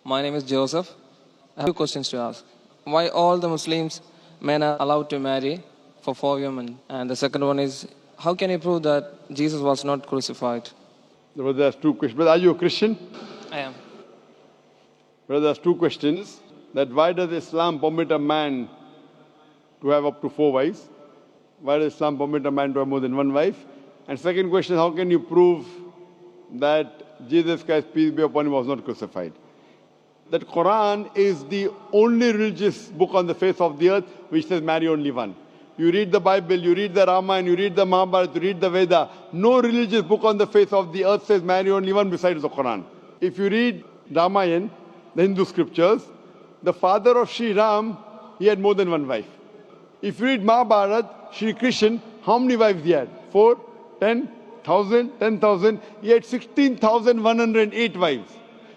My name is Joseph. I have two questions to ask. Why all the Muslims men are allowed to marry for 4 women? And the second one is, how can you prove that Jesus was not crucified? Brother has two questions. Brother, are you a Christian? I am. Brother has two questions. That why does Islam permit a man to have up to 4 wives? Why does Islam permit a man to have more than one wife? And second question, how can you prove that Jesus Christ, peace be upon him, was not crucified? That Quran is the only religious book on the face of the earth which says marry only one. You read the Bible, you read the Ramayana, you read the Mahabharata, you read the Veda. No religious book on the face of the earth says marry only one besides the Quran. If you read Ramayana, the Hindu scriptures, the father of Sri Ram, he had more than one wife. If you read Mahabharata, Sri Krishna, how many wives he had? 4, 10,000, 10,000. He had 16,108 wives.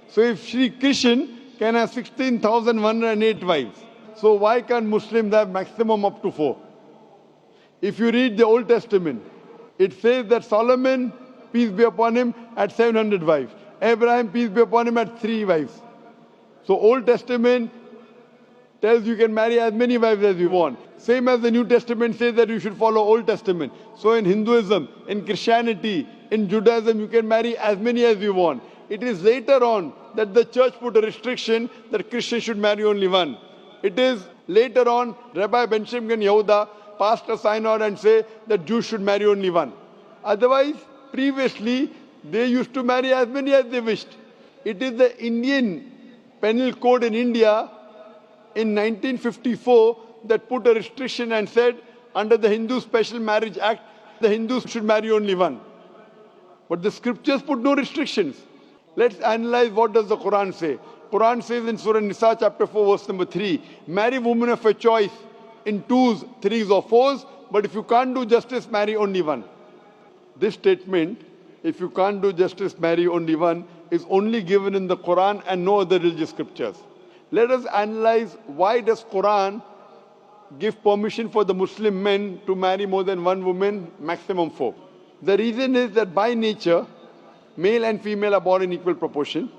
So if Sri Krishna can have 16,108 wives, so why can't Muslims have maximum up to 4? If you read the Old Testament, it says that Solomon, peace be upon him, had 700 wives. Abraham, peace be upon him, had 3 wives. So Old Testament tells you can marry as many wives as you want. Same as the New Testament says that you should follow Old Testament. So in Hinduism, in Christianity, in Judaism, you can marry as many as you want. It is later on that the church put a restriction that Christians should marry only one. It is later on Rabbi Benjamin Yehuda passed a synod and say that Jews should marry only one. Otherwise, previously, they used to marry as many as they wished. It is the Indian penal code in India in 1954 that put a restriction and said under the Hindu Special Marriage Act, the Hindus should marry only one. But the scriptures put no restrictions. Let's analyze what does the Quran say. Quran says in Surah Nisa chapter 4 verse number 3, marry women of your choice in 2s, 3s or 4s, but if you can't do justice, marry only one. This statement, if you can't do justice, marry only one, is only given in the Quran and no other religious scriptures. Let us analyze why does Quran give permission for the Muslim men to marry more than one woman, maximum 4. The reason is that by nature, male and female are born in equal proportion.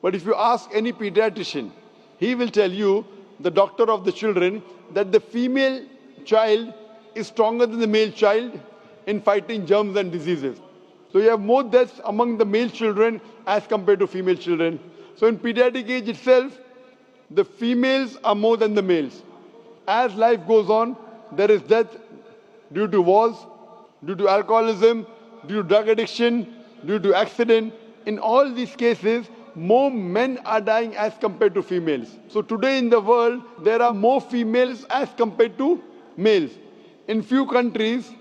But if you ask any pediatrician, he will tell you, the doctor of the children, that the female child is stronger than the male child in fighting germs and diseases. So you have more deaths among the male children as compared to female children. So in pediatric age itself, the females are more than the males. As life goes on, there is death due to wars, due to alcoholism, due to drug addiction, due to accident. In all these cases, more men are dying as compared to females. So today in the world, there are more females as compared to males. In few countries,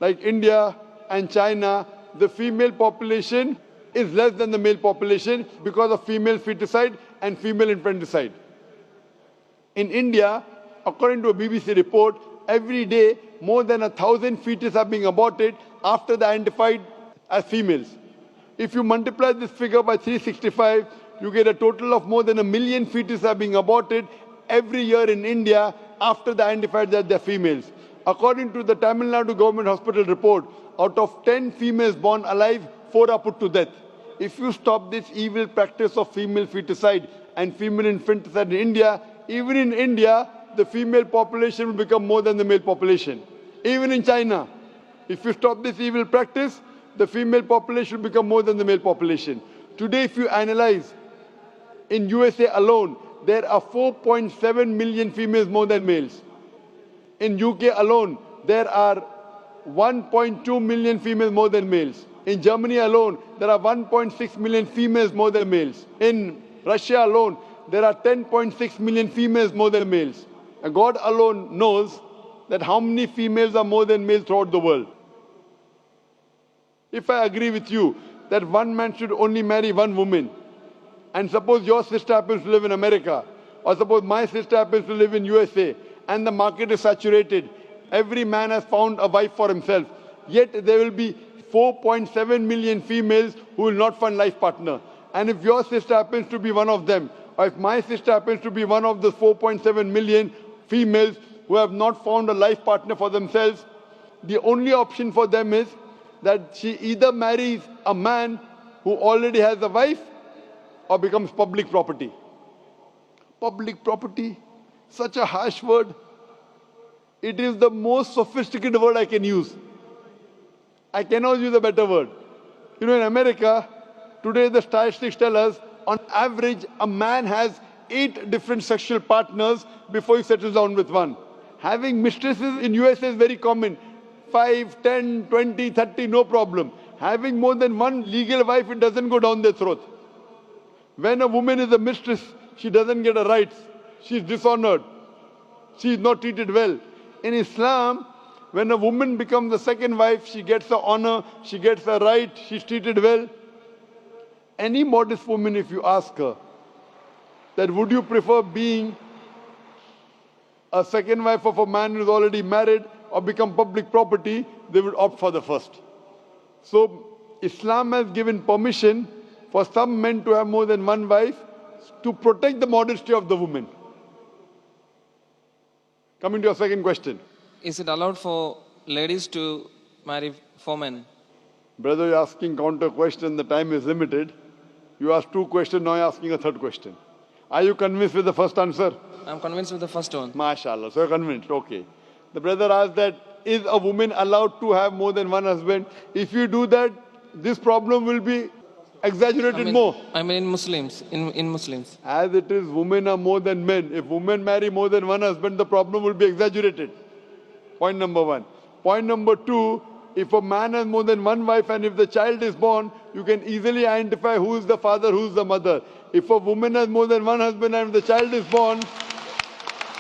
like India and China, the female population is less than the male population because of female feticide and female infanticide. In India, according to a BBC report, every day more than 1,000 fetuses are being aborted after they are identified as females. If you multiply this figure by 365, you get a total of more than 1 million fetuses are being aborted every year in India after they are identified that they are females. According to the Tamil Nadu Government Hospital report, out of 10 females born alive, 4 are put to death. If you stop this evil practice of female feticide and female infanticide in India, even in India, the female population will become more than the male population. Even in China, if you stop this evil practice, the female population will become more than the male population. Today, if you analyze, in USA alone, there are 4.7 million females more than males. In UK alone, there are 1.2 million females more than males. In Germany alone, there are 1.6 million females more than males. In Russia alone, there are 10.6 million females more than males. And God alone knows that how many females are more than males throughout the world. If I agree with you that one man should only marry one woman, and suppose your sister happens to live in America, or suppose my sister happens to live in USA, and the market is saturated, every man has found a wife for himself, yet there will be 4.7 million females who will not find life partner. And if your sister happens to be one of them, or if my sister happens to be one of the 4.7 million females who have not found a life partner for themselves, the only option for them is that she either marries a man who already has a wife, or becomes public property. Public property, such a harsh word. It is the most sophisticated word I can use. I cannot use a better word. You know, in America, today the statistics tell us, on average, a man has 8 different sexual partners before he settles down with one. Having mistresses in US is very common. 5, 10, 20, 30, no problem. Having more than one legal wife, it doesn't go down their throat. When a woman is a mistress, she doesn't get her rights. She is dishonored. She is not treated well. In Islam, when a woman becomes the second wife, she gets the honor, she gets the right, she's treated well. Any modest woman, if you ask her, that would you prefer being a second wife of a man who's already married or become public property, they would opt for the first. So Islam has given permission for some men to have more than one wife to protect the modesty of the woman. Coming to your second question. Is it allowed for ladies to marry 4 men? Brother, you're asking counter question, the time is limited. You asked 2 questions, now you're asking a 3rd question. Are you convinced with the first answer? I'm convinced with the first one. MashaAllah, so you're convinced, okay. The brother asked that, is a woman allowed to have more than one husband? If you do that, this problem will be exaggerated more. I mean in Muslims, in Muslims. As it is, women are more than men. If women marry more than one husband, the problem will be exaggerated. Point number 1. Point number 2, if a man has more than one wife and if the child is born, you can easily identify who is the father, who is the mother. If a woman has more than one husband and if the child is born...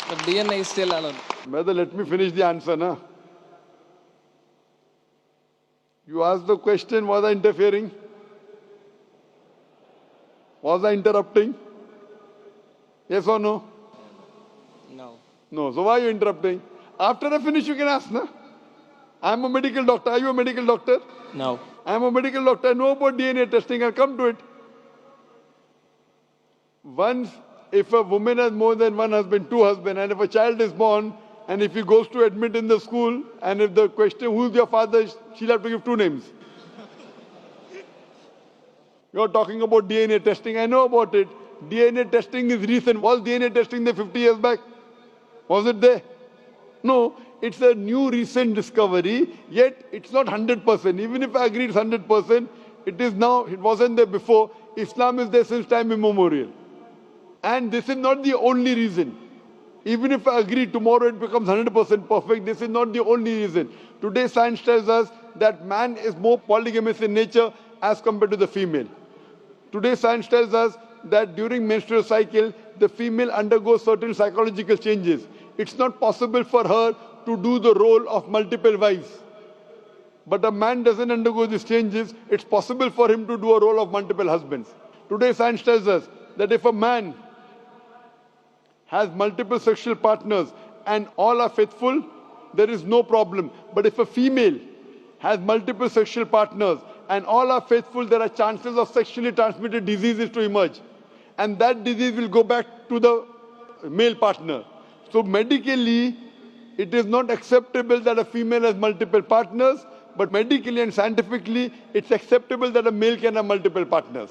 But DNA is still allowed. Brother, let me finish the answer, na? You asked the question, was I interfering? Was I interrupting? Yes or no? No. No. So why are you interrupting? After I finish, you can ask, na? I'm a medical doctor. Are you a medical doctor? No. I'm a medical doctor. I know about DNA testing. I'll come to it. Once, if a woman has more than one husband, 2 husbands, and if a child is born, and if he goes to admit in the school, and if the question, who's your father, she'll have to give 2 names. You're talking about DNA testing. I know about it. DNA testing is recent. Was DNA testing there 50 years back? Was it there? No. It's a new recent discovery, yet it's not 100%. Even if I agree it's 100%, it is now, it wasn't there before. Islam is there since time immemorial. And this is not the only reason. Even if I agree tomorrow it becomes 100% perfect, this is not the only reason. Today science tells us that man is more polygamous in nature as compared to the female. Today science tells us that during menstrual cycle, the female undergoes certain psychological changes. It's not possible for her to do the role of multiple wives. But a man doesn't undergo these changes. It's possible for him to do a role of multiple husbands. Today science tells us that if a man has multiple sexual partners and all are faithful, there is no problem. But if a female has multiple sexual partners and all are faithful, there are chances of sexually transmitted diseases to emerge. And that disease will go back to the male partner. So medically, it is not acceptable that a female has multiple partners, but medically and scientifically, it's acceptable that a male can have multiple partners.